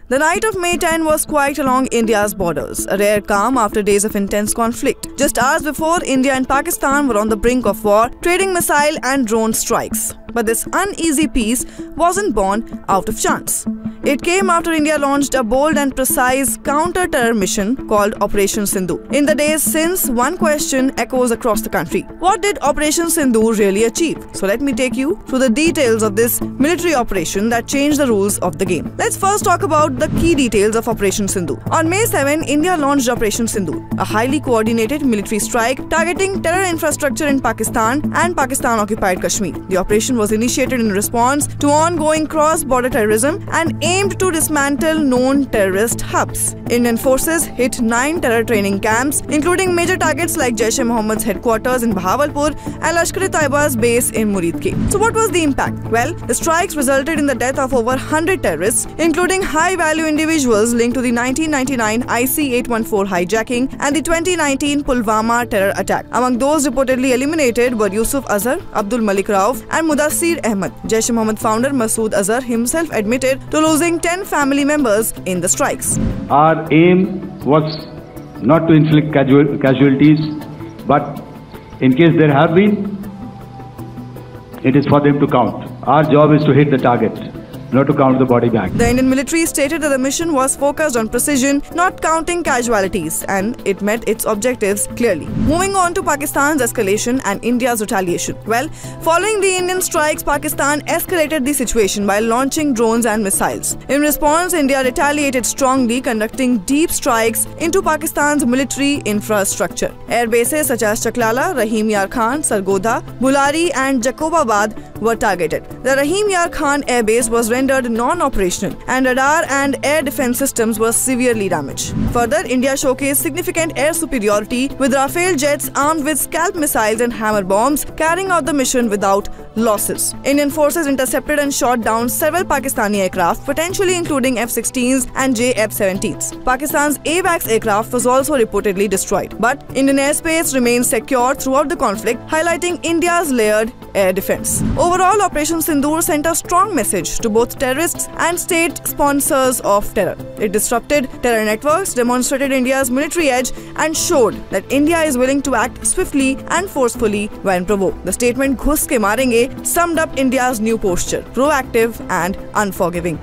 The night of May 10 was quiet along India's borders, a rare calm after days of intense conflict. Just hours before, India and Pakistan were on the brink of war, trading missile and drone strikes. But this uneasy peace wasn't born out of chance. It came after India launched a bold and precise counter-terror mission called Operation Sindoor. In the days since, one question echoes across the country. What did Operation Sindoor really achieve? So let me take you through the details of this military operation that changed the rules of the game. Let's first talk about the key details of Operation Sindoor. On May 7, India launched Operation Sindoor, a highly coordinated military strike targeting terror infrastructure in Pakistan and Pakistan-occupied Kashmir. The operation was initiated in response to ongoing cross-border terrorism and aimed to dismantle known terrorist hubs. Indian forces hit 9 terror training camps, including major targets like Jaish-e-Mohammed's headquarters in Bahawalpur and Lashkar-e-Taiba's base in Muridke. So what was the impact? Well, the strikes resulted in the death of over 100 terrorists, including high-value individuals linked to the 1999 IC-814 hijacking and the 2019 Pulwama terror attack. Among those reportedly eliminated were Yusuf Azhar, Abdul Malik Rauf and Mudassir Ahmed. Jaish-e-Mohammed founder Masood Azhar himself admitted to losing 10 family members in the strikes. Our aim was not to inflict casualties, but in case there have been, it is for them to count. Our job is to hit the target, not to count the body bag. The Indian military stated that the mission was focused on precision, not counting casualties, and it met its objectives clearly. Moving on to Pakistan's escalation and India's retaliation. Well, following the Indian strikes, Pakistan escalated the situation by launching drones and missiles. In response, India retaliated strongly, conducting deep strikes into Pakistan's military infrastructure. Air bases such as Chaklala, Rahim Yar Khan, Sargodha, Bulari and Jacobabad were targeted. The Rahim Yar Khan air base was rendered non-operational and radar and air defense systems were severely damaged. Further, India showcased significant air superiority with Rafale jets armed with Scalp missiles and hammer bombs, carrying out the mission without losses. Indian forces intercepted and shot down several Pakistani aircraft, potentially including F-16s and J-F-17s. Pakistan's AWACS aircraft was also reportedly destroyed. But Indian airspace remained secure throughout the conflict, highlighting India's layered air defense. Overall, Operation Sindoor sent a strong message to both terrorists and state sponsors of terror. It disrupted terror networks, demonstrated India's military edge, and showed that India is willing to act swiftly and forcefully when provoked. The statement "Ghus ke marenge" summed up India's new posture: proactive and unforgiving.